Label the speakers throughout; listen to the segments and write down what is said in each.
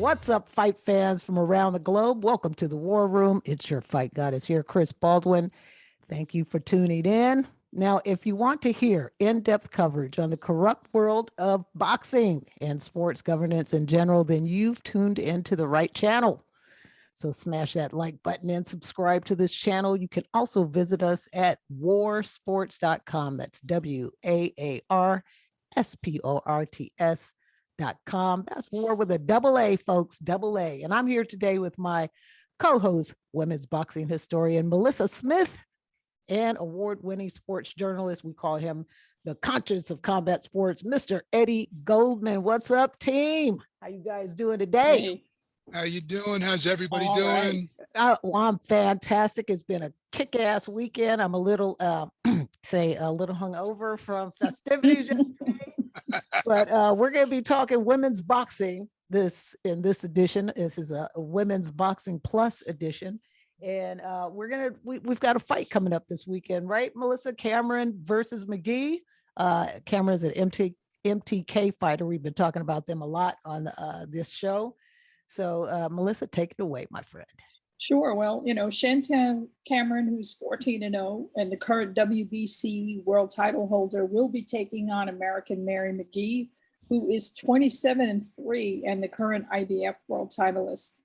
Speaker 1: What's up, fight fans from around the globe? Welcome to the War Room. It's your fight goddess here, Chris Baldwin. Thank you for tuning in. Now, if you want to hear in-depth coverage on the corrupt world of boxing and sports governance in general, then you've tuned into the right channel. So smash that like button and subscribe to this channel. You can also visit us at warsports.com. That's WAARSPORTS.com. That's war with a double A, folks, double A. And I'm here today with my co-host, women's boxing historian, Malissa Smith, and award-winning sports journalist. We call him the conscience of combat sports, Mr. Eddie Goldman. What's up, team? How you guys doing today?
Speaker 2: Hey.
Speaker 3: How you doing? How's everybody
Speaker 2: All
Speaker 3: doing?
Speaker 2: right.
Speaker 1: Well, I'm fantastic. It's been a kick-ass weekend. I'm a little, say, a little hungover from festivities yesterday, but we're going to be talking women's boxing in this edition. This is a women's boxing plus edition, and we've got a fight coming up this weekend, right, Melissa? Cameron versus McGee. Cameron is an MTK fighter. We've been talking about them a lot on this show. So, Melissa, take it away, my friend.
Speaker 2: Sure. Well, Shantan Cameron, who's 14-0 and the current WBC world title holder, will be taking on American Mary McGee, who is 27-3 and the current IBF world titleist.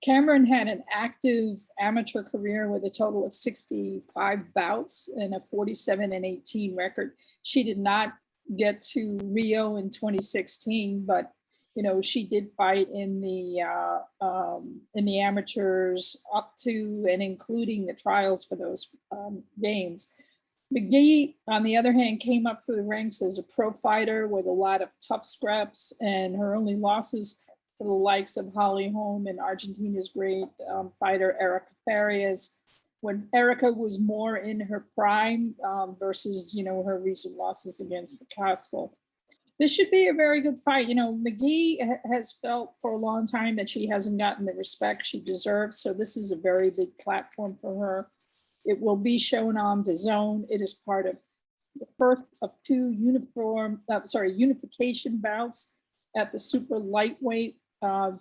Speaker 2: Cameron had an active amateur career with a total of 65 bouts and a 47-18 record. She did not get to Rio in 2016, but she did fight in the amateurs up to and including the trials for those games. McGee, on the other hand, came up through the ranks as a pro fighter with a lot of tough scraps, and her only losses to the likes of Holly Holm and Argentina's great fighter Erica Farias, when Erica was more in her prime versus her recent losses against McCaskill. This should be a very good fight. McGee has felt for a long time that she hasn't gotten the respect she deserves. So this is a very big platform for her. It will be shown on DAZN. It is part of the first of two unification bouts at the super lightweight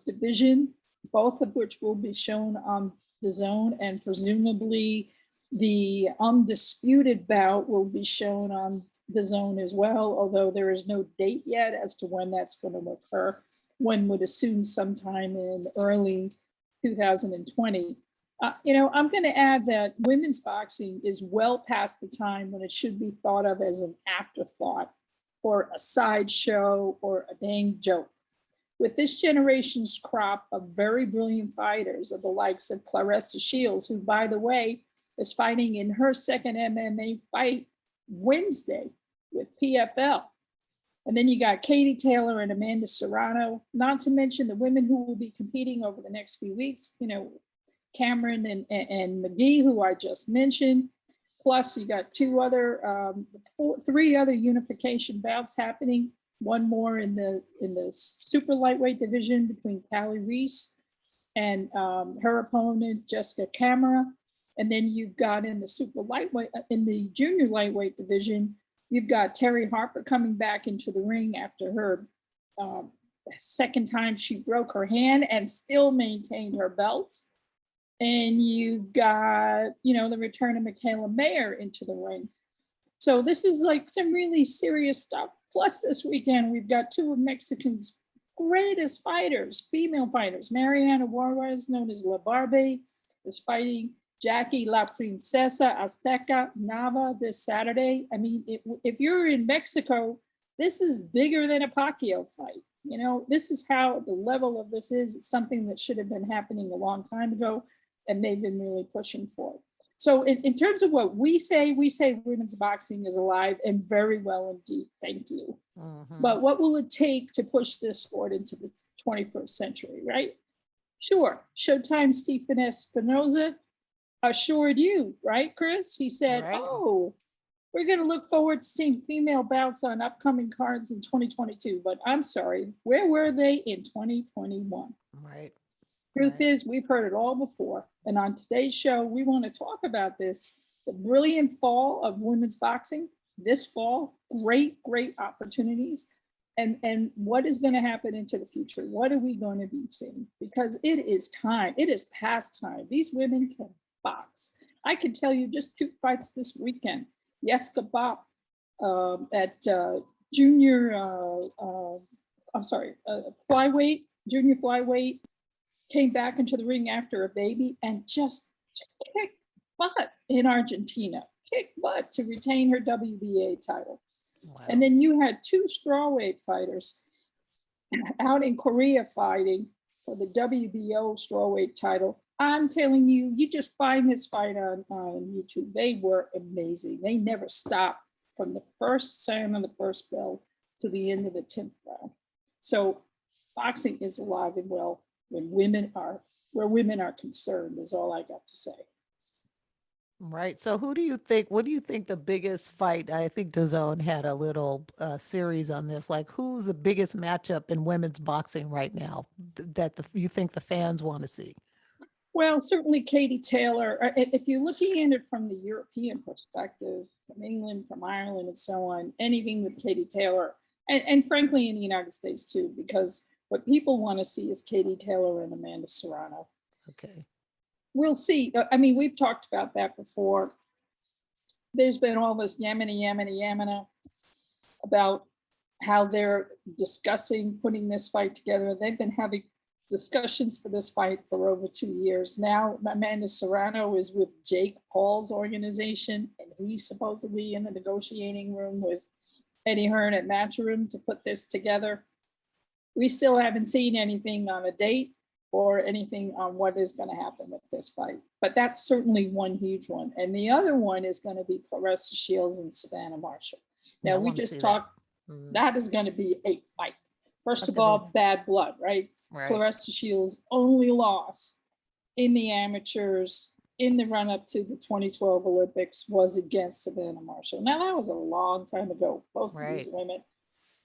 Speaker 2: division, both of which will be shown on DAZN, and presumably the undisputed bout will be shown on DAZN as well, although there is no date yet as to when that's going to occur. One would assume sometime in early 2020. I'm going to add that women's boxing is well past the time when it should be thought of as an afterthought or a sideshow or a dang joke. With this generation's crop of very brilliant fighters of the likes of Claressa Shields, who, by the way, is fighting in her second MMA fight Wednesday with PFL. And then you got Katie Taylor and Amanda Serrano, not to mention the women who will be competing over the next few weeks, Cameron and McGee, who I just mentioned. Plus you got three other unification bouts happening, one more in the super lightweight division between Callie Reese and her opponent, Jessica Camara. And then you've got in the junior lightweight division, you've got Terry Harper coming back into the ring after her second time she broke her hand and still maintained her belts. And you've got, the return of Michaela Mayer into the ring. So this is like some really serious stuff. Plus this weekend, we've got two of Mexico's greatest fighters, female fighters. Mariana Juarez, known as La Barbie, is fighting Jackie La Princesa Azteca Nava this Saturday. I mean, if you're in Mexico, this is bigger than a Pacquiao fight. This is how the level of this is. It's something that should have been happening a long time ago, and they've been really pushing for it. So in terms of what we say women's boxing is alive and very well indeed. Thank you. Mm-hmm. But what will it take to push this sport into the 21st century, right? Sure. Showtime Stephen Espinoza assured you, right, Chris? He said, right. We're going to look forward to seeing female bouts on upcoming cards in 2022. But I'm sorry, where were they in 2021?
Speaker 1: Right.
Speaker 2: Truth is, we've heard it all before. And on today's show, we want to talk about this, the brilliant fall of women's boxing this fall, great opportunities. And what is going to happen into the future? What are we going to be seeing? Because it is time. It is past time. These women can box. I can tell you just 2 fights this weekend. Jessica Bop at flyweight, junior flyweight, came back into the ring after a baby and just kicked butt in Argentina, kicked butt to retain her WBA title. Wow. And then you had 2 strawweight fighters out in Korea fighting for the WBO strawweight title. I'm telling you, you just find this fight on YouTube. They were amazing. They never stopped from the first sound of the first bell to the end of the 10th round. So boxing is alive and well when where women are concerned, is all I got to say.
Speaker 1: Right. So what do you think the biggest fight? I think DAZN had a little series on this. Like, who's the biggest matchup in women's boxing right now that you think the fans want to see?
Speaker 2: Well, certainly Katie Taylor. If you're looking at it from the European perspective, from England, from Ireland, and so on, anything with Katie Taylor, and frankly in the United States too, because what people want to see is Katie Taylor and Amanda Serrano.
Speaker 1: Okay.
Speaker 2: We'll see. I mean, we've talked about that before. There's been all this yamana about how they're discussing putting this fight together. They've been having discussions for this fight for over 2 years. Now, Amanda Serrano is with Jake Paul's organization, and he's supposedly in the negotiating room with Eddie Hearn at Matchroom to put this together. We still haven't seen anything on a date or anything on what is going to happen with this fight. But that's certainly one huge one. And the other one is going to be Claressa Shields and Savannah Marshall. Now, we just talked, that is going to be a fight. First of all, bad blood, right? Claressa Shields' only loss in the amateurs in the run-up to the 2012 Olympics was against Savannah Marshall. Now, that was a long time ago. Both of these women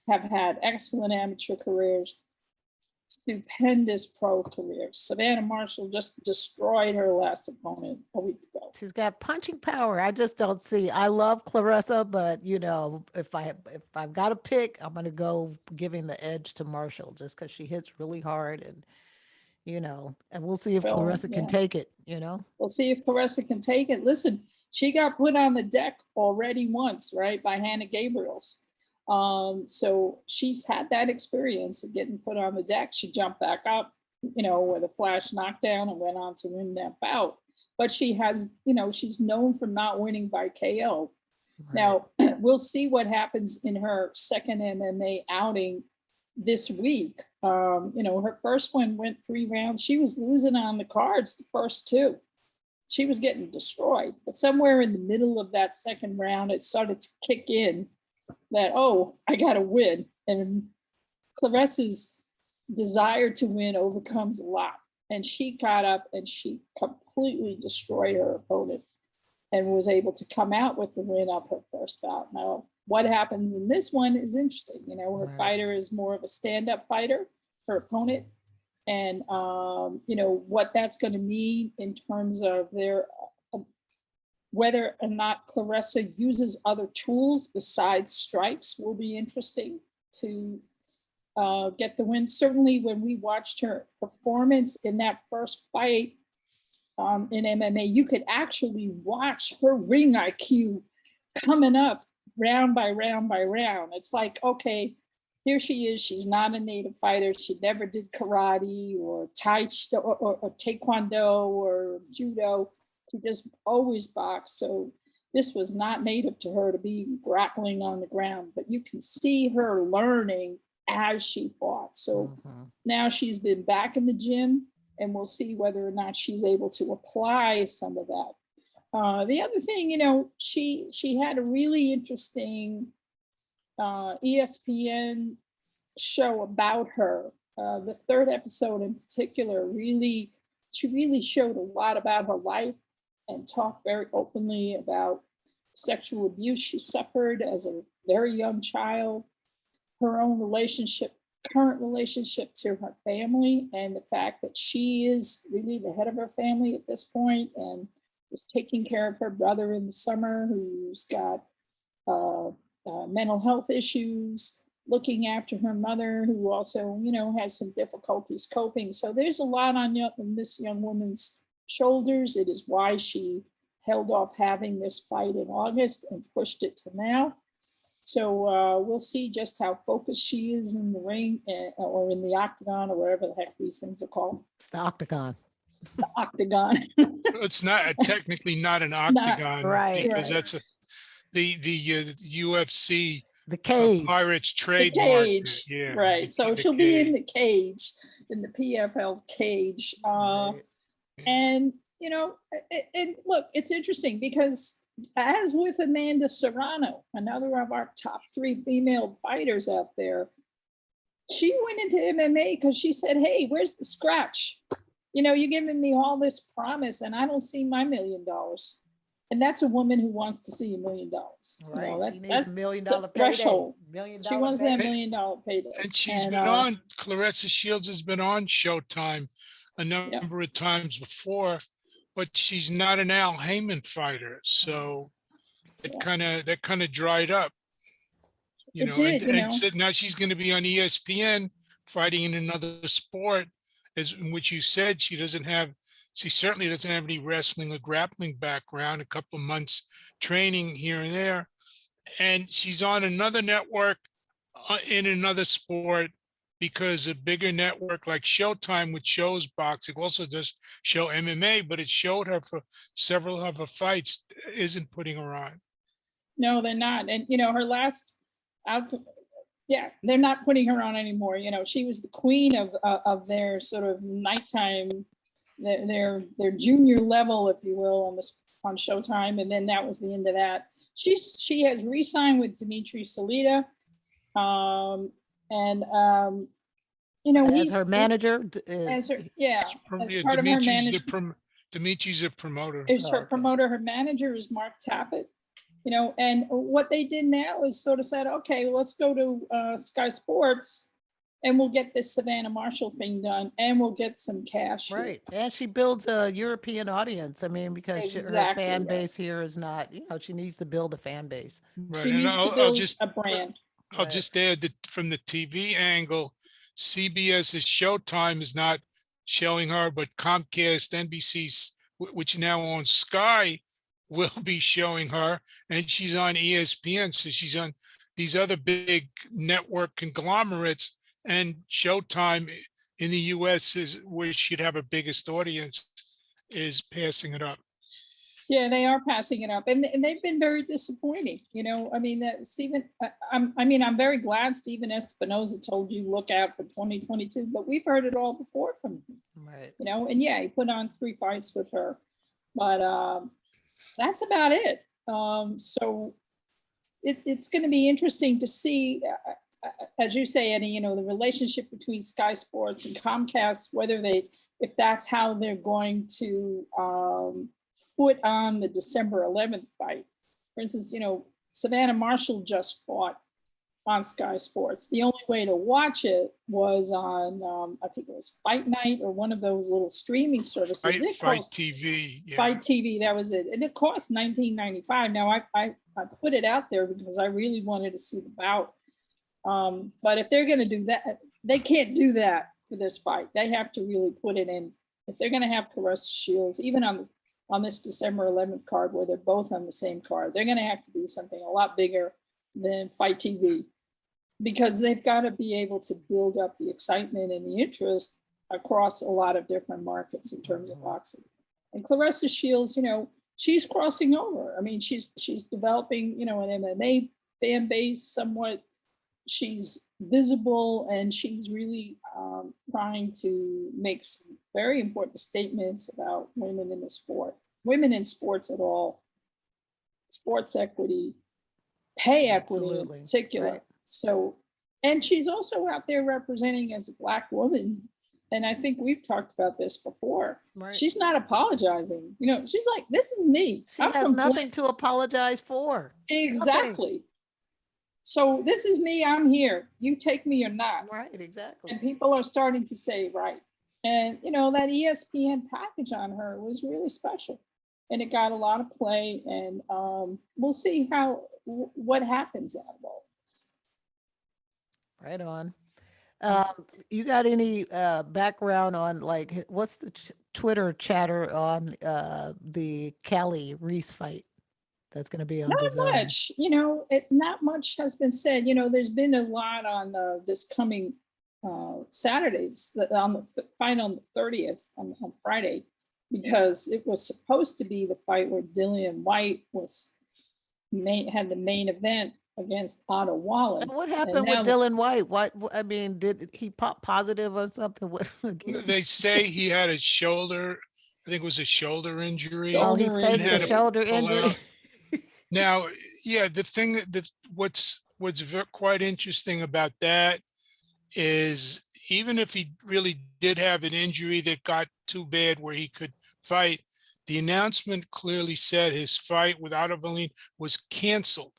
Speaker 2: have had excellent amateur careers, stupendous pro careers. Savannah Marshall just destroyed her last opponent a week ago.
Speaker 1: She's got punching power. I just don't see. I love Claressa, but you know, if I've got to pick, I'm going to go giving the edge to Marshall just because she hits really hard, and you know, and we'll see if Claressa can take it. You know,
Speaker 2: we'll see if Claressa can take it. Listen, she got put on the deck already once, right, by Hannah Gabriels. So she's had that experience of getting put on the deck. She jumped back up, you know, with a flash knockdown and went on to win that bout. But she has, you know, she's known for not winning by KO. Right. Now, we'll see what happens in her second MMA outing this week. You know, her first one went 3 rounds. She was losing on the cards the first 2. She was getting destroyed. But somewhere in the middle of that second round, it started to kick in that, oh, I got to win. And Claressa's desire to win overcomes a lot. And she got up and she completely destroyed her opponent and was able to come out with the win of her first bout. Now, what happens in this one is interesting. You know, her fighter is more of a stand-up fighter, her opponent. And, you know, what that's going to mean in terms of their whether or not Claressa uses other tools besides strikes will be interesting to get the win. Certainly when we watched her performance in that first fight in MMA, you could actually watch her ring IQ coming up round by round by round. It's like, okay, here she is. She's not a native fighter. She never did karate or or taekwondo or judo. She just always boxed. So this was not native to her to be grappling on the ground, but you can see her learning as she fought. So now she's been back in the gym, and we'll see whether or not she's able to apply some of that. The other thing, you know, she had a really interesting ESPN show about her. The 3rd episode in particular, she really showed a lot about her life and talked very openly about sexual abuse she suffered as a very young child, her own current relationship to her family, and the fact that she is really the head of her family at this point and is taking care of her brother in the summer who's got mental health issues. looking after her mother, who also, you know, has some difficulties coping. So there's a lot on this young woman's shoulders. It is why she held off having this fight in August and pushed it to now. So we'll see just how focused she is in the ring or in the octagon or wherever the heck these things are called.
Speaker 1: It's the octagon.
Speaker 2: The octagon.
Speaker 3: It's not technically not an octagon,
Speaker 1: right.
Speaker 3: because that's the UFC
Speaker 1: The cage.
Speaker 3: Pirates
Speaker 2: The
Speaker 3: trademark.
Speaker 2: cage.
Speaker 3: Yeah,
Speaker 2: Right. So she'll be in the cage, in the PFL cage.
Speaker 1: Right.
Speaker 2: And, you know, and look, it's interesting because as with Amanda Serrano, another of our top 3 female fighters out there, she went into MMA because she said, hey, where's the scratch? You know, you're giving me all this promise and I don't see my $1 million. And that's a woman who wants to see $1 million.
Speaker 1: Right.
Speaker 2: You know,
Speaker 1: She needs
Speaker 2: that's
Speaker 1: $1 million
Speaker 2: the
Speaker 1: payday.
Speaker 2: threshold.
Speaker 1: $1 million
Speaker 2: She wants that $1
Speaker 1: payday.
Speaker 2: million payday.
Speaker 3: And she's been on, Claressa Shields has been on Showtime a number of times before, but she's not an Al Heyman fighter. So that kind of dried up, you know, and so now she's going to be on ESPN fighting in another sport, as in which you said she certainly doesn't have any wrestling or grappling background, a couple of months training here and there. And she's on another network in another sport, because a bigger network like Showtime, which shows boxing, also does show MMA, but it showed her for several of her fights, isn't putting her on.
Speaker 2: No, they're not. And, you know, her last they're not putting her on anymore. You know, she was the queen of their sort of nighttime, their junior level, if you will, on Showtime. And then that was the end of that. She has re-signed with Dimitri Salita. You know,
Speaker 1: as her manager.
Speaker 2: As part of her management.
Speaker 3: Dimitri's a promoter.
Speaker 2: Is her promoter. Her manager is Mark Tappet. You know, and what they did now is sort of said, okay, let's go to Sky Sports and we'll get this Savannah Marshall thing done and we'll get some cash.
Speaker 1: Right. And she builds a European audience. I mean, because her fan base here is not, you know, she needs to build a fan base.
Speaker 3: Right.
Speaker 2: She
Speaker 3: And
Speaker 2: needs to build a brand.
Speaker 3: I'll just add that from the TV angle, CBS's Showtime is not showing her, but Comcast, NBC's, which now owns Sky, will be showing her, and she's on ESPN. So she's on these other big network conglomerates, and Showtime in the US is where she'd have her biggest audience, is passing it up.
Speaker 2: Yeah, they are passing it up, and they've been very disappointing. You know, I mean, I'm very glad Stephen Espinoza told you look out for 2022, but we've heard it all before from him.
Speaker 1: Right.
Speaker 2: You know, and yeah, he put on 3 fights with her, but that's about it. So it's going to be interesting to see, as you say, Eddie, you know, the relationship between Sky Sports and Comcast, if that's how they're going to put on the December 11th fight. For instance, you know, Savannah Marshall just fought on Sky Sports. The only way to watch it was on, I think it was Fight Night or one of those little streaming services.
Speaker 3: Fight TV. Yeah.
Speaker 2: Fight TV, that was it. And it cost $19.95. Now, I put it out there because I really wanted to see the bout. But if they're going to do that, they can't do that for this fight. They have to really put it in. If they're going to have Claressa Shields, even on this December 11th card, where they're both on the same card, they're going to have to do something a lot bigger than Fight TV, because they've got to be able to build up the excitement and the interest across a lot of different markets in terms of boxing. And Claressa Shields, you know, she's crossing over. I mean, she's developing, you know, an MMA fan base somewhat. She's visible, and she's really trying to make some very important statements about women in the sport, women in sports at all, sports equity, pay equity in particular. Right. So, and she's also out there representing as a Black woman. And I think we've talked about this before. Right. She's not apologizing. You know, she's like, this is me.
Speaker 1: She has nothing to apologize for.
Speaker 2: Exactly. Okay. So this is me, I'm here. You take me or not.
Speaker 1: Right, exactly.
Speaker 2: And people are starting to say, right. And, you know, that ESPN package on her was really special. And it got a lot of play. And we'll see what happens out of all this.
Speaker 1: Right on. You got any background on like what's the Twitter chatter on the Callie Reese fight that's going to be on
Speaker 2: Not
Speaker 1: DAZN?
Speaker 2: much, not much has been said. There's been a lot on this coming Saturdays, on the fight on the 30th, on Friday, because it was supposed to be the fight where Dillian White had the main event against Otto Wallen.
Speaker 1: And what happened with Dylan White? I mean, did he pop positive or something?
Speaker 3: They say he had a shoulder, I think it was a shoulder injury.
Speaker 1: Oh, he
Speaker 2: Shoulder
Speaker 1: faked the
Speaker 3: injury.
Speaker 1: shoulder
Speaker 3: Pull
Speaker 1: injury.
Speaker 3: out. Now, yeah, the thing that what's quite interesting about that is even if he really did have an injury that got too bad where he could fight, the announcement clearly said his fight with Otto Wallen was canceled.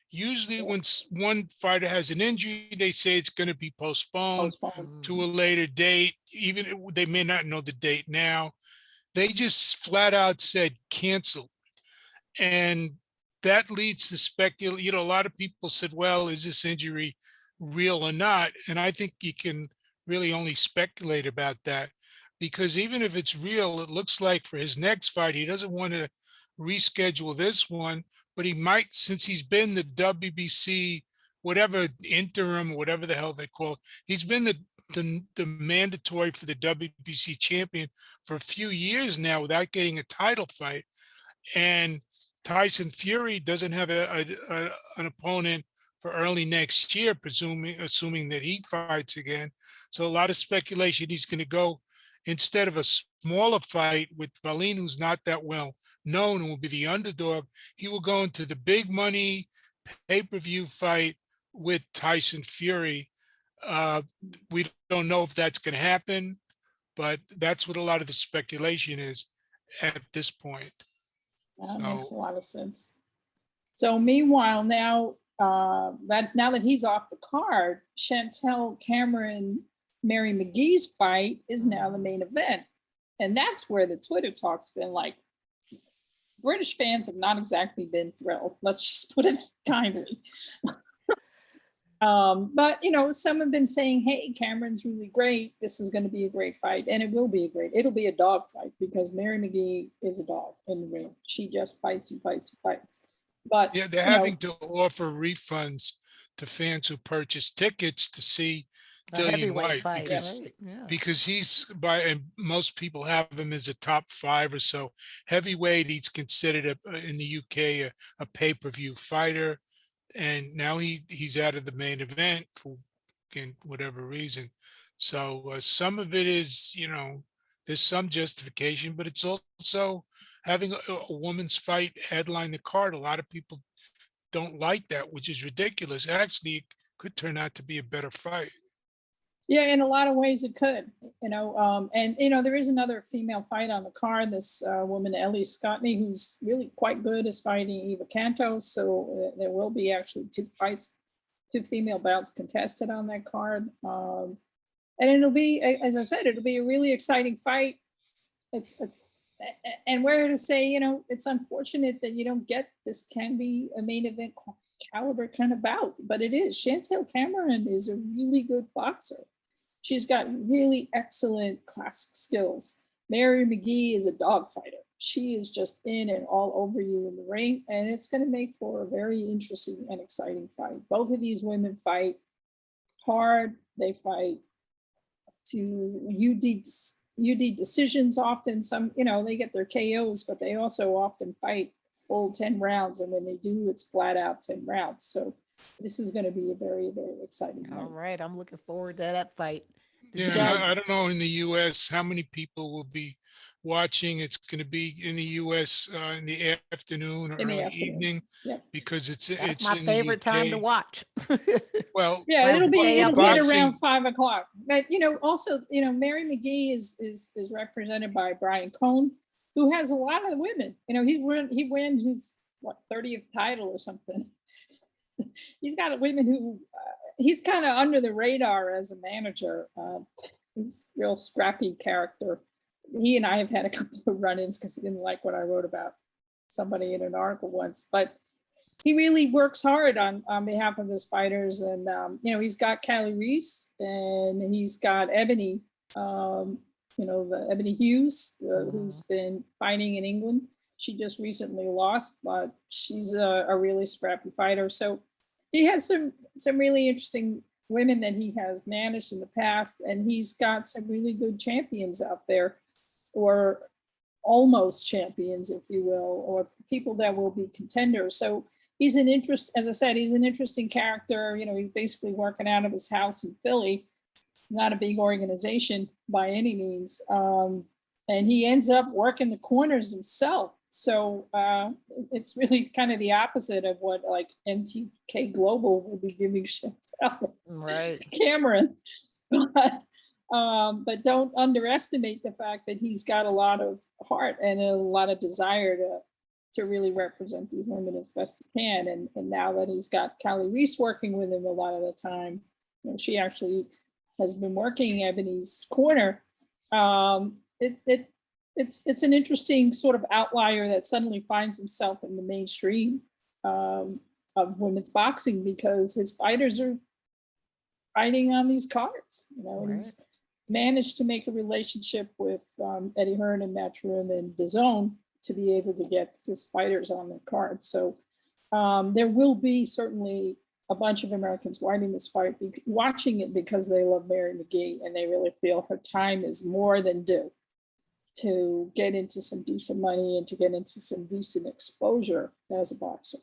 Speaker 3: Usually when one fighter has an injury, they say it's going to be postponed to a later date. Even they may not know the date now. They just flat out said canceled. And that leads to speculate. A lot of people said, well, is this injury real or not? And I think you can really only speculate about that, because even if it's real, it looks like for his next fight, he doesn't want to reschedule this one, but he might, since he's been the WBC, whatever interim, whatever the hell they call it, he's been the mandatory for the WBC champion for a few years now without getting a title fight. And Tyson Fury doesn't have an opponent for early next year, assuming that he fights again. So a lot of speculation he's going to go, instead of a smaller fight with Wallen, who's not that well known and will be the underdog, he will go into the big money pay-per-view fight with Tyson Fury. We don't know if that's going to happen, but that's what a lot of the speculation is at this point.
Speaker 2: That makes a lot of sense. So meanwhile, now that he's off the card, Chantel Cameron, Mary McGee's fight is now the main event. And that's where the Twitter talk's been like, British fans have not exactly been thrilled. Let's just put it kindly. But some have been saying, hey, Cameron's really great. This is going to be a great fight. And it'll be a dog fight, because Mary McGee is a dog in the ring. She just fights and fights and fights. But
Speaker 3: yeah, they're having to offer refunds to fans who purchase tickets to see Dillian White
Speaker 1: fight,
Speaker 3: because he's and most people have him as a top 5 or so heavyweight. He's considered in the UK a pay-per-view fighter, and now he's out of the main event for whatever reason. So some of it is, there's some justification, but it's also having a woman's fight headline the card. A lot of people don't like that, which is ridiculous. Actually, it could turn out to be a better fight.
Speaker 2: Yeah, in a lot of ways it could, there is another female fight on the card. This woman, Ellie Scottney, who's really quite good, is fighting Eva Cantos. So there will be actually 2 female bouts contested on that card. And it'll be, as I said, it'll be a really exciting fight. And we're to say, it's unfortunate that you don't get this, can be a main event caliber kind of bout, but it is. Chantel Cameron is a really good boxer. She's got really excellent classic skills. Mary McGee is a dog fighter. She is just in and all over you in the ring, and it's going to make for a very interesting and exciting fight. Both of these women fight hard. They fight to UD decisions often. Some, they get their KOs, but they also often fight full 10 rounds. And when they do, it's flat out 10 rounds. So this is going to be a very, very exciting fight.
Speaker 1: All right. I'm looking forward to that fight.
Speaker 3: Yeah, I don't know in the US how many people will be watching. It's going to be in the US in the afternoon or early evening, because it's
Speaker 1: my favorite time to watch.
Speaker 3: Well,
Speaker 2: yeah, it'll be around 5 o'clock. But also, Mary McGee is represented by Brian Cohn, who has a lot of women. He wins his 30th title or something. He's got women who he's kind of under the radar as a manager. He's a real scrappy character. He and I have had a couple of run-ins because he didn't like what I wrote about somebody in an article once. But he really works hard on behalf of his fighters. And, he's got Callie Reese and he's got Ebony, the Ebony Hughes, who's been fighting in England. She just recently lost, but she's a really scrappy fighter. So he has some really interesting women that he has managed in the past, and he's got some really good champions out there, or almost champions, if you will, or people that will be contenders. So he's as I said, he's an interesting character. He's basically working out of his house in Philly, not a big organization by any means. And he ends up working the corners himself. So it's really kind of the opposite of what like MTK Global will be giving shit out.
Speaker 1: Right.
Speaker 2: Cameron. But don't underestimate the fact that he's got a lot of heart and a lot of desire to really represent these women as best he can. And now that he's got Callie Reese working with him a lot of the time, she actually has been working Ebony's corner. It's an interesting sort of outlier that suddenly finds himself in the mainstream of women's boxing, because his fighters are fighting on these cards, and he's managed to make a relationship with Eddie Hearn and Matchroom and DAZN to be able to get his fighters on the card. So there will be certainly a bunch of Americans watching this fight, watching it because they love Mary McGee and they really feel her time is more than due to get into some decent money and to get into some decent exposure as a boxer.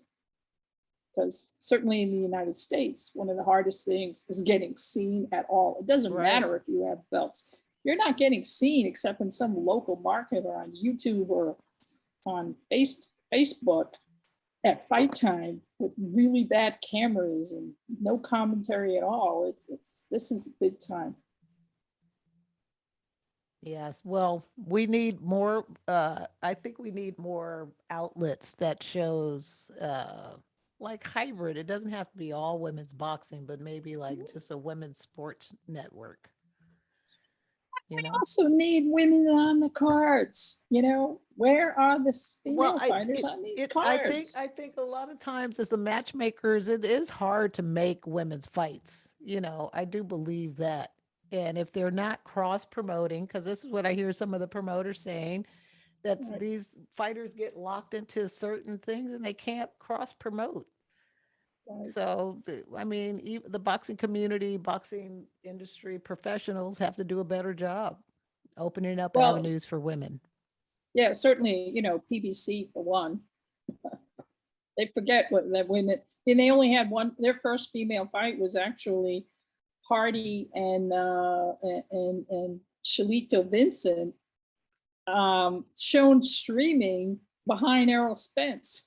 Speaker 2: Because certainly in the United States, one of the hardest things is getting seen at all. It doesn't matter if you have belts. You're not getting seen except in some local market or on YouTube or on Facebook at fight time with really bad cameras and no commentary at all. This is a big time.
Speaker 1: Yes, well, we need more, I think we need more outlets that shows like hybrid. It doesn't have to be all women's boxing, but maybe like just a women's sports network.
Speaker 2: We also need women on the cards. Where are the female fighters on these cards?
Speaker 1: I think a lot of times as the matchmakers, it is hard to make women's fights. I do believe that. And if they're not cross promoting, because this is what I hear some of the promoters saying, that these fighters get locked into certain things and they can't cross promote. So, the boxing community, boxing industry professionals have to do a better job opening up avenues for women.
Speaker 2: Yeah, certainly, PBC for one. They forget what that women, and they only had one, their first female fight was actually Hardy and Shalito Vincent, shown streaming behind Errol Spence.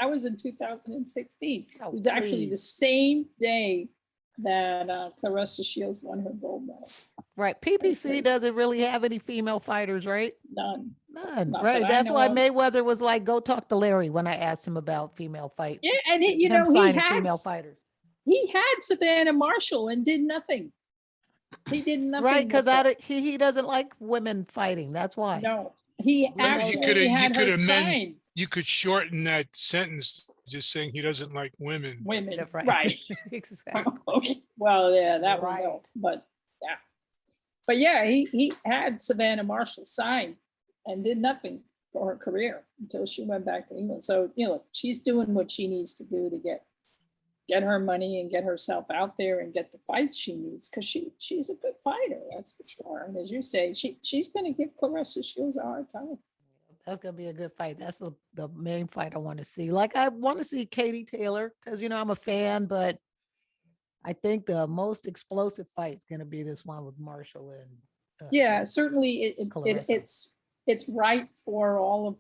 Speaker 2: That was in 2016. It was actually the same day that Claressa Shields won her gold medal.
Speaker 1: Right. PBC doesn't really have any female fighters, right?
Speaker 2: None.
Speaker 1: Right. That's why Mayweather was like, go talk to Larry when I asked him about female fight.
Speaker 2: Yeah, and he had
Speaker 1: female fighters.
Speaker 2: He had Savannah Marshall and did nothing. He did nothing.
Speaker 1: Right, because he doesn't like women fighting. That's why.
Speaker 2: No, he actually had her signed.
Speaker 3: You could shorten that sentence just saying he doesn't like women.
Speaker 2: Women,
Speaker 1: right? Exactly.
Speaker 2: Okay. Well, yeah, that
Speaker 1: right.
Speaker 2: would help. But yeah, he had Savannah Marshall signed and did nothing for her career until she went back to England. So she's doing what she needs to do to get her money and get herself out there and get the fights she needs, because she's a good fighter, that's for sure. And as you say, she's going to give Claressa Shields a hard time.
Speaker 1: That's going to be a good fight. That's the main fight I want to see. Like, I want to see Katie Taylor because, I'm a fan, but I think the most explosive fight is going to be this one with Marshall and
Speaker 2: yeah, certainly it's right for all of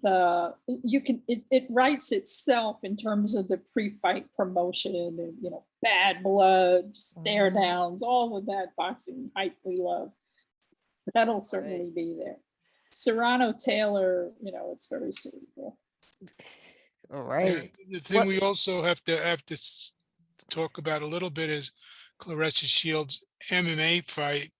Speaker 2: it writes itself in terms of the pre-fight promotion and bad blood, stare downs, all of that boxing hype we love. That'll certainly be there. Serrano Taylor, it's very suitable.
Speaker 1: All right.
Speaker 3: The thing we also have to talk about a little bit is Claressa Shields' MMA fight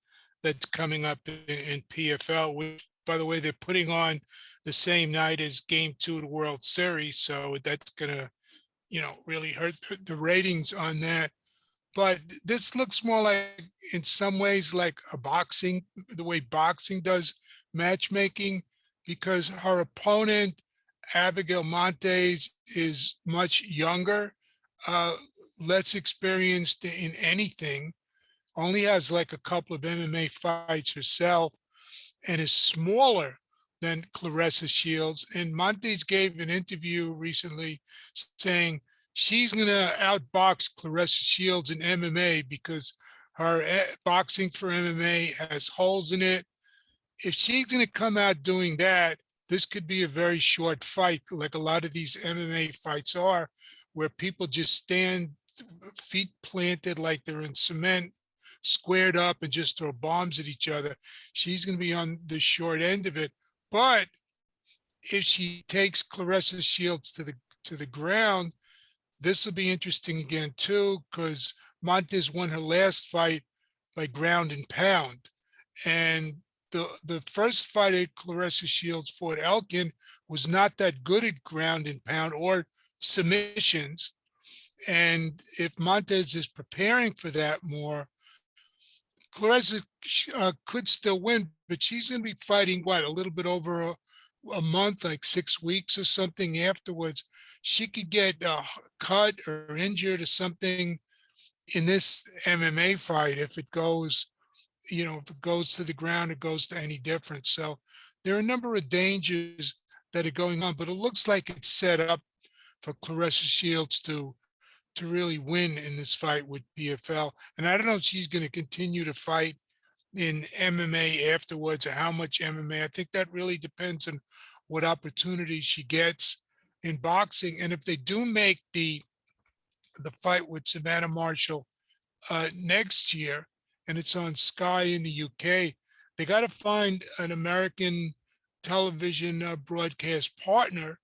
Speaker 3: that's coming up in PFL, which by the way, they're putting on the same night as Game 2 of the World Series, so that's gonna, really hurt the ratings on that. But this looks more like, in some ways, like the way boxing does matchmaking, because her opponent, Abigail Montes, is much younger, uh, less experienced in anything, only has like a couple of MMA fights herself, and is smaller than Claressa Shields. And Montes gave an interview recently saying she's going to outbox Claressa Shields in MMA because her boxing for MMA has holes in it. If she's going to come out doing that, this could be a very short fight, like a lot of these MMA fights are, where people just stand feet planted like they're in cement, squared up, and just throw bombs at each other. She's going to be on the short end of it. But if she takes Claressa Shields to the ground, this will be interesting again too, because Montes won her last fight by ground and pound. And the first fight that Claressa Shields fought, Elkin, was not that good at ground and pound or submissions. And if Montes is preparing for that more, Claressa could still win, but she's going to be fighting, what, a little bit over a month, like 6 weeks or something afterwards. She could get cut or injured or something in this MMA fight if it goes, if it goes to the ground, it goes to any difference. So there are a number of dangers that are going on, but it looks like it's set up for Claressa Shields to really win in this fight with PFL. And I don't know if she's going to continue to fight in MMA afterwards, or how much MMA. I think that really depends on what opportunities she gets in boxing. And if they do make the fight with Savannah Marshall next year, and it's on Sky in the UK, they got to find an American television broadcast partner.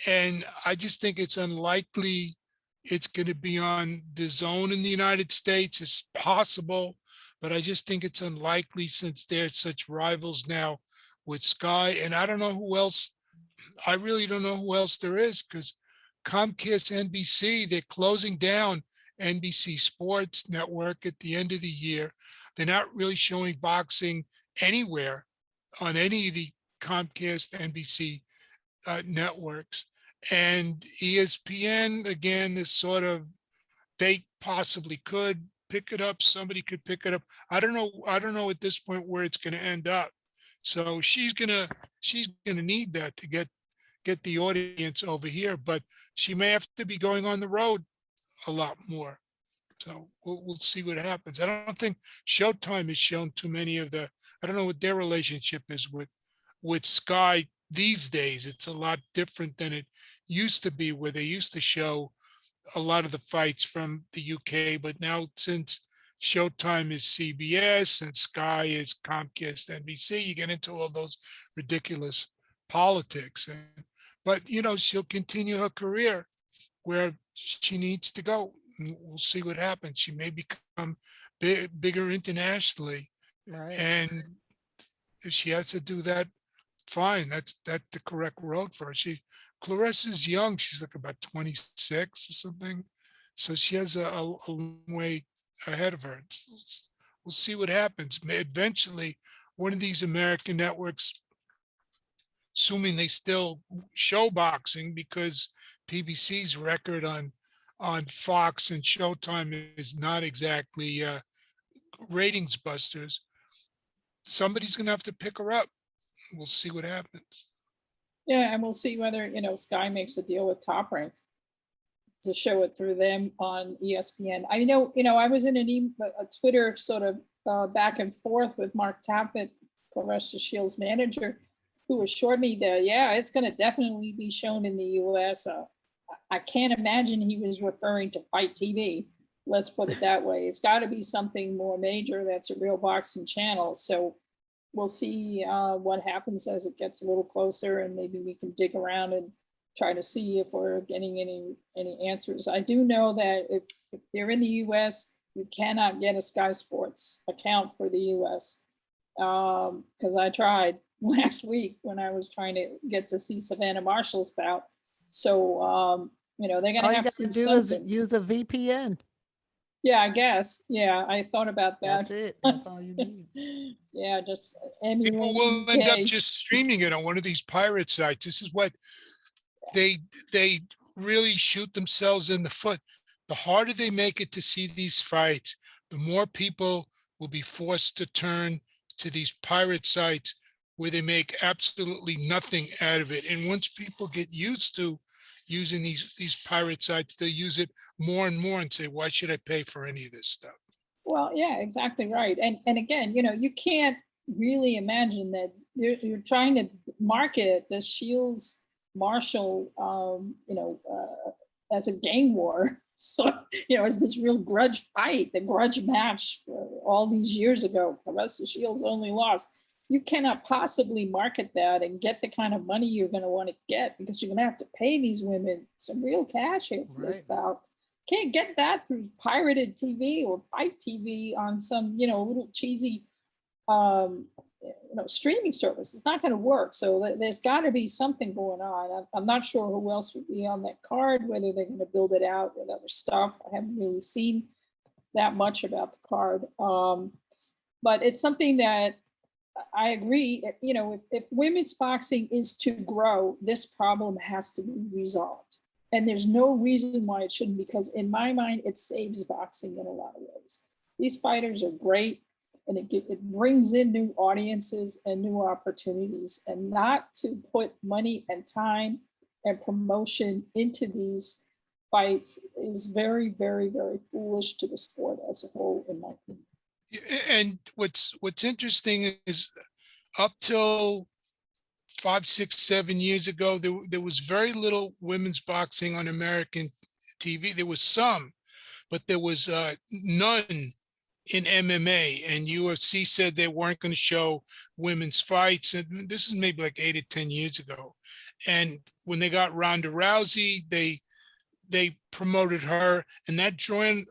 Speaker 3: And I just think it's unlikely it's going to be on the zone in the United States. It's possible, but I just think it's unlikely since they're such rivals now with Sky. And I don't know who else. I really don't know who else there is, because Comcast, NBC, they're closing down NBC Sports Network at the end of the year. They're not really showing boxing anywhere on any of the Comcast, NBC networks. And ESPN, again, is sort of, they possibly could pick it up. Somebody could pick it up. I don't know at this point where it's going to end up. So she's gonna need that to get the audience over here, but she may have to be going on the road a lot more. So we'll see what happens. I don't think Showtime has shown too many of the, I don't know what their relationship is with Sky these days. It's a lot different than it used to be, where they used to show a lot of the fights from the UK, but now since Showtime is CBS and Sky is Comcast, NBC, you get into all those ridiculous politics. But she'll continue her career where she needs to go. We'll see what happens. She may become bigger internationally,
Speaker 1: Right.
Speaker 3: and if she has to do that, fine. That's the correct road for her. Claressa's young. She's like about 26 or something, so she has a long way ahead of her. We'll see what happens. Eventually, one of these American networks, assuming they still show boxing, because PBC's record on Fox and Showtime is not exactly ratings busters, somebody's going to have to pick her up. We'll see what happens.
Speaker 2: Yeah, and we'll see whether, Sky makes a deal with Top Rank to show it through them on ESPN. I know, I was in a Twitter sort of back and forth with Mark Taffet, Claressa Shields' manager, who assured me that, yeah, it's going to definitely be shown in the US. I can't imagine he was referring to Fight TV. Let's put it that way. It's got to be something more major that's a real boxing channel. So we'll see what happens as it gets a little closer, and maybe we can dig around and try to see if we're getting any answers. I do know that if they're in the US, you cannot get a Sky Sports account for the US, because I tried. last week when I was trying to get to see Savannah Marshall's bout. So, you know, they're going
Speaker 1: All
Speaker 2: to
Speaker 1: you
Speaker 2: have
Speaker 1: got
Speaker 2: to
Speaker 1: to
Speaker 2: do
Speaker 1: do is
Speaker 2: something.
Speaker 1: use a VPN.
Speaker 2: Yeah, I guess. Yeah, I thought about that.
Speaker 1: That's it. That's all you need.
Speaker 2: Yeah, just
Speaker 3: People
Speaker 2: emulate
Speaker 3: will end up
Speaker 2: UK.
Speaker 3: just streaming it on one of these pirate sites. This is what they really shoot themselves in the foot. The harder they make it to see these fights, the more people will be forced to turn to these pirate sites where they make absolutely nothing out of it. And once people get used to using these pirate sites, they'll use it more and more and say, why should I pay for any of this stuff?
Speaker 2: Well, yeah, exactly right. And again, you know, you can't really imagine that you're trying to market the Shields Marshall, you know, as a gang war. So, you know, as this real grudge fight, the grudge match for all these years ago. Claressa Shields only lost. You cannot possibly market that and get the kind of money you're going to want to get, because you're going to have to pay these women some real cash here for this bout. Can't get that through pirated TV or Fight TV on some, you know, little cheesy, you know, streaming service. It's not going to work. So there's got to be something going on. I'm not sure who else would be on that card, whether they're going to build it out with other stuff. I haven't really seen that much about the card. But it's something that I agree, you know, if women's boxing is to grow, this problem has to be resolved. And there's no reason why it shouldn't, because in my mind, it saves boxing in a lot of ways. These fighters are great, and it brings in new audiences and new opportunities. And not to put money and time and promotion into these fights is very, very, very foolish to the sport as a whole, in my opinion.
Speaker 3: And what's interesting is up till 5, 6, 7 years ago, there was very little women's boxing on American TV. There was some, but there was none in MMA, and UFC said they weren't going to show women's fights. And this is maybe like 8 or 10 years ago. And when they got Ronda Rousey, they promoted her, and that drew in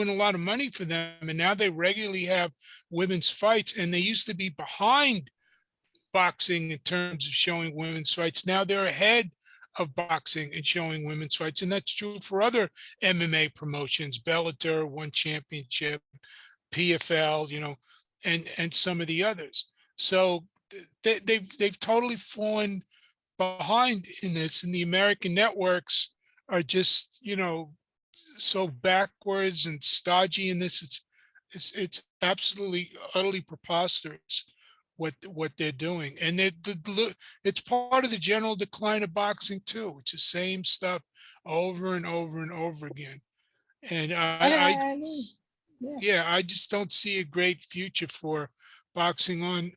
Speaker 3: a lot of money for them. And now they regularly have women's fights, and they used to be behind boxing in terms of showing women's fights. Now they're ahead of boxing and showing women's fights. And that's true for other MMA promotions, Bellator, One Championship, PFL, you know, and some of the others. So they've totally fallen behind in this, and the American networks are just, you know, so backwards and stodgy in this. It's absolutely utterly preposterous what they're doing, and it's part of the general decline of boxing too. It's the same stuff over and over and over again. And I just don't see a great future for boxing on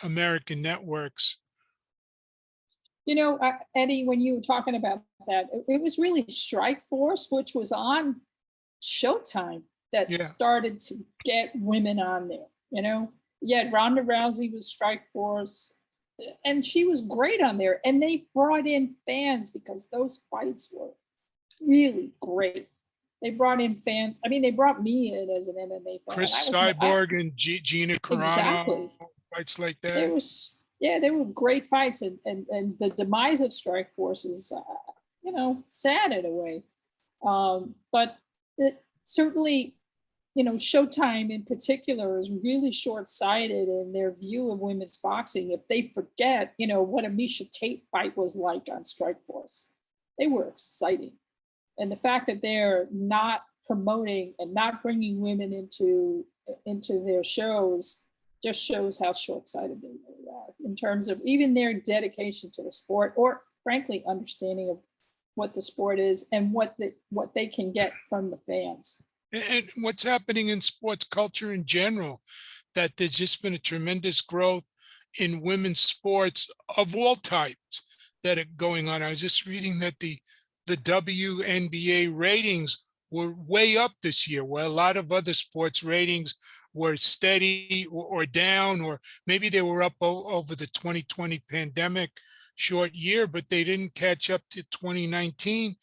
Speaker 3: American networks.
Speaker 2: You know, Eddie, when you were talking about that, it was really Strike Force, which was on Showtime, that started to get women on there. You know, yeah, Ronda Rousey was Strike Force, and she was great on there. And they brought in fans because those fights were really great. They brought in fans. I mean, they brought me in as an MMA fan.
Speaker 3: Chris Cyborg and Gina Carano, exactly. Fights like that.
Speaker 2: They were great fights, and the demise of Strike Force is, you know, sad in a way. But it certainly, you know, Showtime in particular is really short-sighted in their view of women's boxing. If they forget, you know, what a Miesha Tate fight was like on Strike Force, they were exciting. And the fact that they're not promoting and not bringing women into their shows just shows how short-sighted they really are in terms of even their dedication to the sport, or frankly, understanding of what the sport is and what they can get from the fans.
Speaker 3: And what's happening in sports culture in general, that there's just been a tremendous growth in women's sports of all types that are going on. I was just reading that the WNBA ratings were way up this year, where a lot of other sports ratings were steady or down, or maybe they were up over the 2020 pandemic short year, but they didn't catch up to 2019.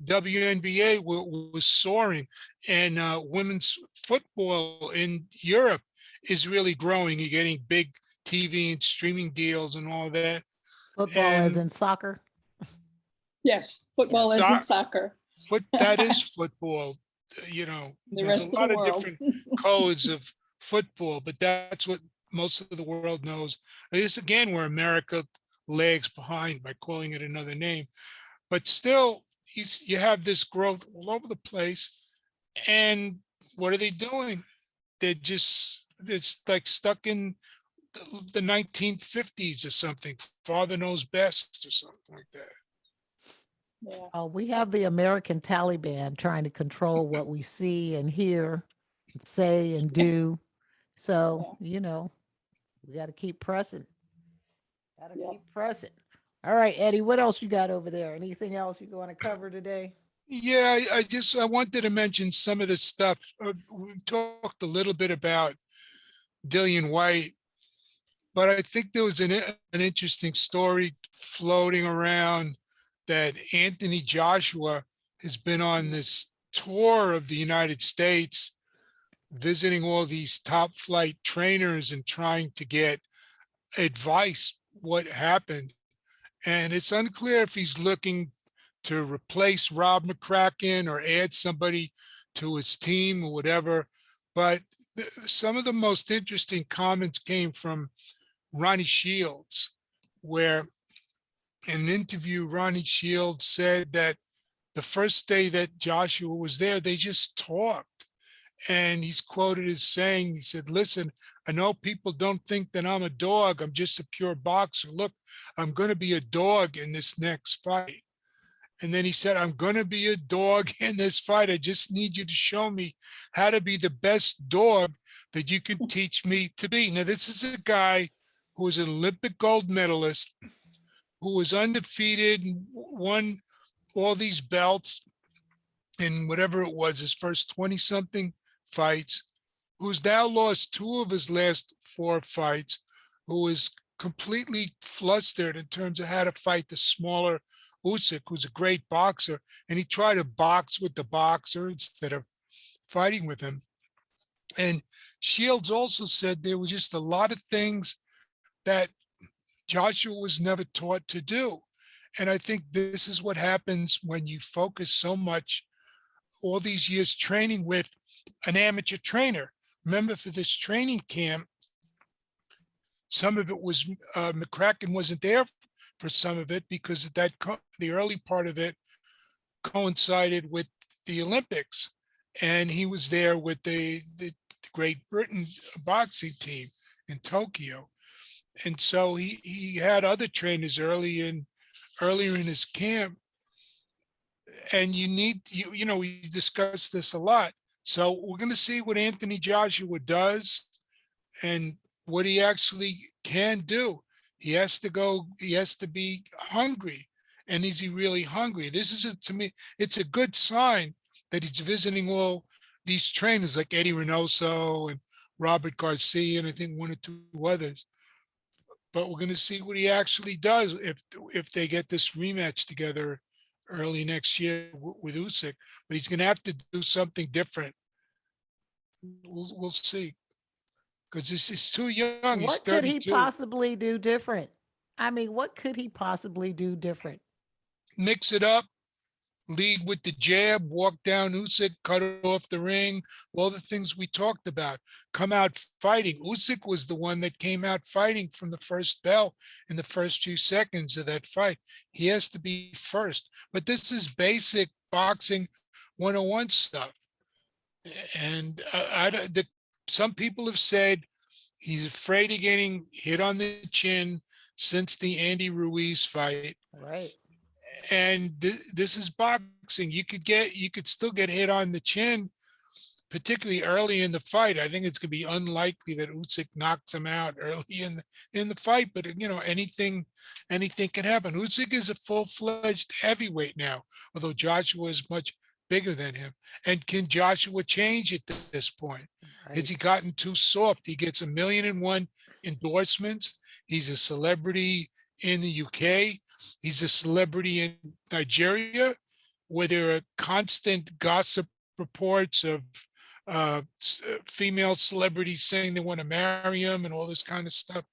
Speaker 3: WNBA was soaring, and women's football in Europe is really growing. You're getting big TV and streaming deals and all that.
Speaker 1: Football as
Speaker 3: And
Speaker 1: in soccer.
Speaker 2: Yes, football is in soccer.
Speaker 3: that is football. You know,
Speaker 2: The
Speaker 3: there's
Speaker 2: rest
Speaker 3: a
Speaker 2: of
Speaker 3: lot
Speaker 2: the
Speaker 3: of
Speaker 2: world.
Speaker 3: different codes of football, but that's what most of the world knows. This again, where America lags behind by calling it another name, but still, you have this growth all over the place. And what are they doing? It's like stuck in the 1950s or something. Father knows best or something like that.
Speaker 2: Yeah.
Speaker 1: We have the American Taliban trying to control what we see and hear, and say and do. So, you know, we got to keep pressing. Got to
Speaker 2: Yeah.
Speaker 1: keep pressing. All right, Eddie, what else you got over there? Anything else you want to cover today?
Speaker 3: Yeah, I wanted to mention some of the stuff. We talked a little bit about Dillian White, but I think there was an interesting story floating around that Anthony Joshua has been on this tour of the United States, visiting all these top flight trainers and trying to get advice what happened. And it's unclear if he's looking to replace Rob McCracken or add somebody to his team or whatever. But some of the most interesting comments came from Ronnie Shields, where in an interview, Ronnie Shields said that the first day that Joshua was there, they just talked. And he's quoted as saying, he said, listen, I know people don't think that I'm a dog. I'm just a pure boxer. Look, I'm going to be a dog in this next fight. And then he said, I'm going to be a dog in this fight. I just need you to show me how to be the best dog that you can teach me to be. Now, this is a guy who was an Olympic gold medalist, who was undefeated and won all these belts in whatever it was, his first 20-something fights, who's now lost 2 of his last 4 fights, who is completely flustered in terms of how to fight the smaller Usyk, who's a great boxer, and he tried to box with the boxer instead of fighting with him. And Shields also said there were just a lot of things that Joshua was never taught to do. And I think this is what happens when you focus so much all these years training with an amateur trainer. Remember, for this training camp, some of it was McCracken wasn't there for some of it because the early part of it coincided with the Olympics, and he was there with the Great Britain boxing team in Tokyo. And so he had other trainers earlier in his camp. And we discussed this a lot. So we're going to see what Anthony Joshua does and what he actually can do. He has to be hungry. And is he really hungry? To me, it's a good sign that he's visiting all these trainers like Eddie Reynoso and Robert Garcia, and I think 1 or 2 others. But we're going to see what he actually does if they get this rematch together early next year with Usyk. But he's going to have to do something different. We'll see. Because he's too young. He's
Speaker 1: What could he
Speaker 3: 32.
Speaker 1: possibly do different? I mean, what could he possibly do different?
Speaker 3: Mix it up. Lead with the jab, walk down Usyk, cut off the ring, all the things we talked about. Come out fighting. Usyk was the one that came out fighting from the first bell in the first few seconds of that fight. He has to be first. But this is basic boxing 101 stuff. And some people have said he's afraid of getting hit on the chin since the Andy Ruiz fight.
Speaker 1: Right.
Speaker 3: And this is boxing. You could still get hit on the chin, particularly early in the fight. I think it's going to be unlikely that Usyk knocks him out early in the fight. But anything can happen. Usyk is a full-fledged heavyweight now, although Joshua is much bigger than him. And can Joshua change at this point? Right. Has he gotten too soft? He gets 1,000,001 endorsements. He's a celebrity in the UK. He's a celebrity in Nigeria, where there are constant gossip reports of female celebrities saying they want to marry him and all this kind of stuff.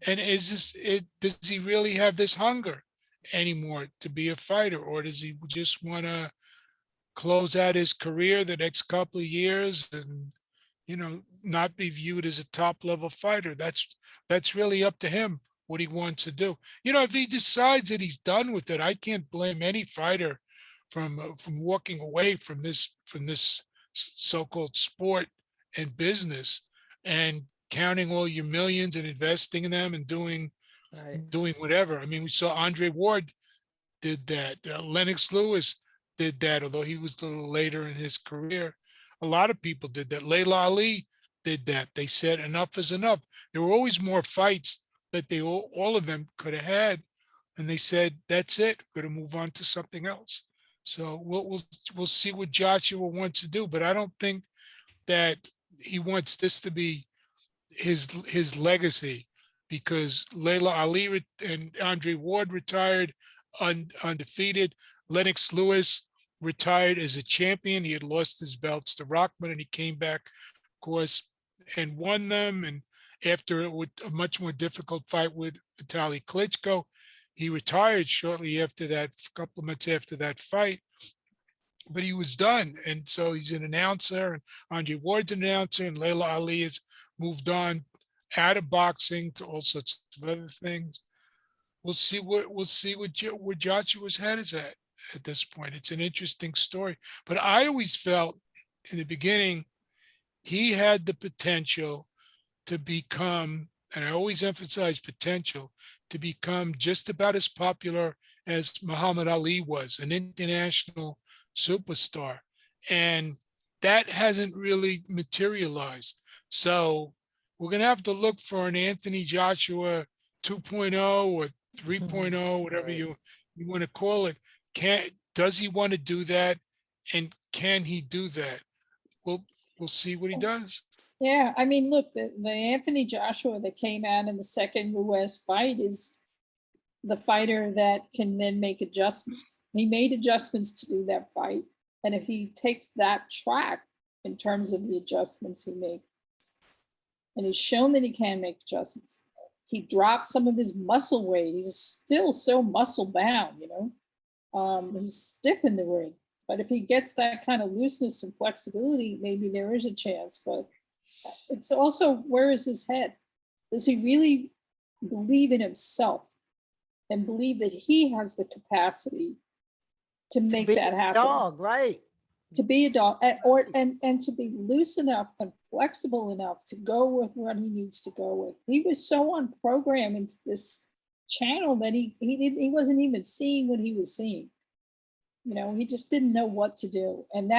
Speaker 3: And does he really have this hunger anymore to be a fighter, or does he just want to close out his career the next couple of years and, not be viewed as a top level fighter? That's really up to him what he wants to do. If he decides that he's done with it, I can't blame any fighter from walking away from this so-called sport and business and counting all your millions and investing in them and doing
Speaker 1: Right.
Speaker 3: doing whatever. I mean, we saw Andre Ward did that. Lennox Lewis did that, although he was a little later in his career. A lot of people did that. Layla Ali did that. They said enough is enough. There were always more fights that they all of them could have had, and they said that's it. We're going to move on to something else. So we'll see what Joshua wants to do, but I don't think that he wants this to be his legacy, because Layla Ali and Andre Ward retired undefeated. Lennox Lewis retired as a champion. He had lost his belts to Rockman, and he came back, of course, and won them. And after a much more difficult fight with Vitaly Klitschko, he retired shortly after that, a couple of months after that fight. But he was done. And so he's an announcer, and Andre Ward's an announcer, and Layla Ali has moved on out of boxing to all sorts of other things. We'll see where Joshua's head is at this point. It's an interesting story. But I always felt in the beginning he had the potential to become, and I always emphasize potential, to become just about as popular as Muhammad Ali was, an international superstar. And that hasn't really materialized. So we're going to have to look for an Anthony Joshua 2.0 or 3.0, whatever
Speaker 1: Right.
Speaker 3: you want to call it. Does he want to do that? And can he do that? We'll see what he does.
Speaker 2: Yeah, I mean, look, the Anthony Joshua that came out in the second Ruiz fight is the fighter that can then make adjustments. He made adjustments to do that fight. And if he takes that track in terms of the adjustments he makes, and he's shown that he can make adjustments, he dropped some of his muscle weight. He's still so muscle bound, he's stiff in the ring. But if he gets that kind of looseness and flexibility, maybe there is a chance. But it's also, where is his head? Does he really believe in himself and believe that he has the capacity to make that happen?
Speaker 1: Dog, right?
Speaker 2: To be a dog, and to be loose enough and flexible enough to go with what he needs to go with. He was so unprogrammed into this channel that he wasn't even seeing what he was seeing. He just didn't know what to do. And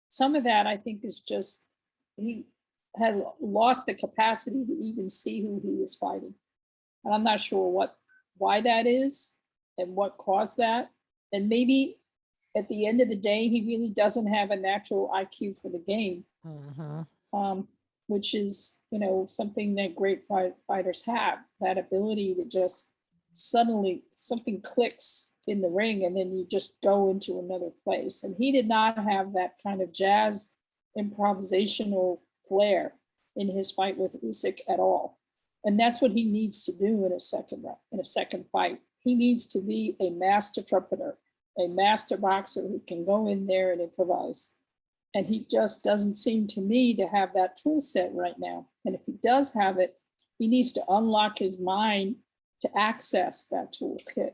Speaker 2: some of that, I think, is just, he had lost the capacity to even see who he was fighting. And I'm not sure why that is and what caused that. And maybe at the end of the day, he really doesn't have a natural IQ for the game, which is, something that great fighters have, that ability to just suddenly something clicks in the ring and then you just go into another place. And he did not have that kind of jazz improvisational flair in his fight with Usyk at all. And that's what he needs to do in a second fight. He needs to be a master trumpeter, a master boxer who can go in there and improvise. And he just doesn't seem to me to have that tool set right now. And if he does have it, he needs to unlock his mind to access that toolkit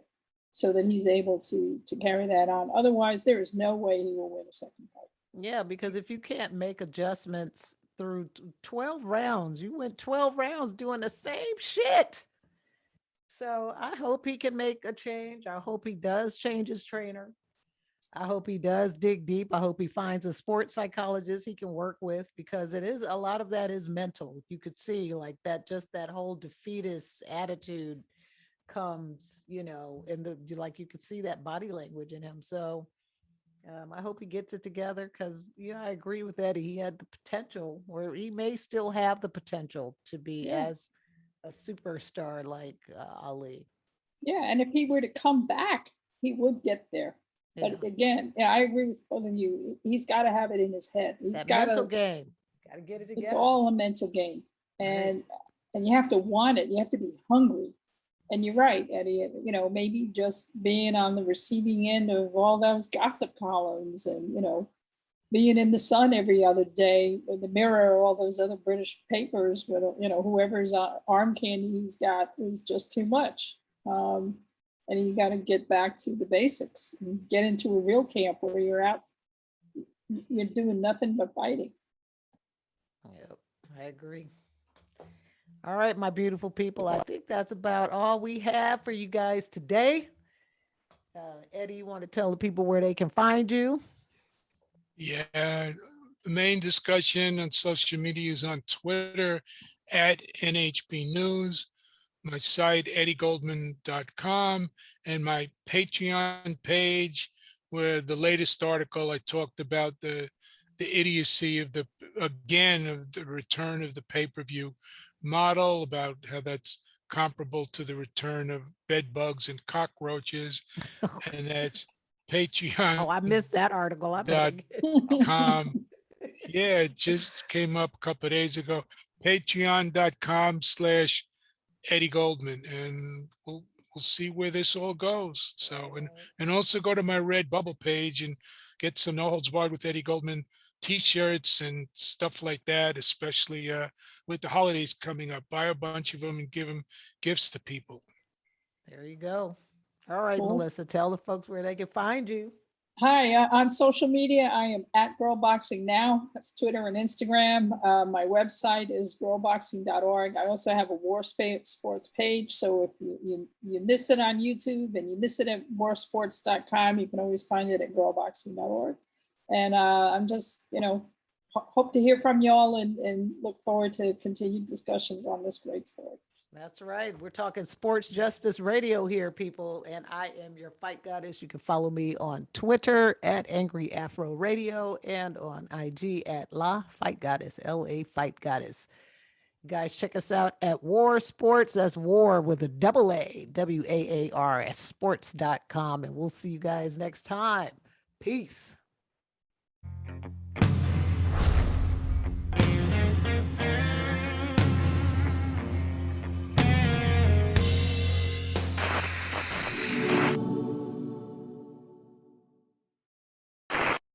Speaker 2: so that he's able to carry that on. Otherwise, there is no way he will win a second fight.
Speaker 1: Yeah, because if you can't make adjustments through 12 rounds, you went 12 rounds doing the same shit. So I hope he can make a change. I hope he does change his trainer. I hope he does dig deep. I hope he finds a sports psychologist he can work with, because it is, a lot of that is mental. You could see like that, just that whole defeatist attitude comes, like you could see that body language in him. So I hope he gets it together, because I agree with Eddie. He had the potential, or he may still have the potential to be as a superstar like Ali.
Speaker 2: Yeah, and if he were to come back, he would get there. But again, I agree with both of you. He's got to have it in his head. He's got
Speaker 1: mental game. Got to get it together.
Speaker 2: It's all a mental game, and and you have to want it. You have to be hungry. And you're right, Eddie, you know, maybe just being on the receiving end of all those gossip columns and, you know, being in the Sun every other day, or the Mirror, or all those other British papers, with, you know, whoever's arm candy he's got is just too much. And you got to get back to the basics and get into a real camp where you're out, you're doing nothing but fighting.
Speaker 1: Yep, I agree. All right, my beautiful people, I think that's about all we have for you guys today. Eddie, you want to tell the people where they can find you?
Speaker 3: Yeah, the main discussion on social media is on Twitter at NHB News, my site eddiegoldman.com, and my Patreon page, where the latest article I talked about the idiocy of the return of the pay-per-view model, about how that's comparable to the return of bed bugs and cockroaches, and that's Patreon.
Speaker 1: Oh, I missed that article. I better
Speaker 3: Yeah, it just came up a couple of days ago. Patreon.com/Eddie Goldman, and we'll see where this all goes. So, and also go to my Redbubble page and get some No Holds Barred with Eddie Goldman t-shirts and stuff like that, especially with the holidays coming up. Buy a bunch of them and give them gifts to people.
Speaker 1: There you go. All right,
Speaker 2: Cool.
Speaker 1: Melissa, tell the folks where they can find you.
Speaker 2: Hi, on social media, I am at Girl Boxing Now. That's Twitter and Instagram. My website is girlboxing.org. I also have a WAAR Sports page. So if you miss it on YouTube and you miss it at warsports.com, you can always find it at girlboxing.org. And I'm just, you know, hope to hear from y'all and look forward to continued discussions on this great sport.
Speaker 1: That's right. We're talking sports justice radio here, people. And I am your fight goddess. You can follow me on Twitter at Angry Afro Radio and on IG at La Fight Goddess, LA Fight Goddess. Guys, check us out at WAAR Sports. That's WAAR with a double A, WAAR, sports.com. And we'll see you guys next time. Peace.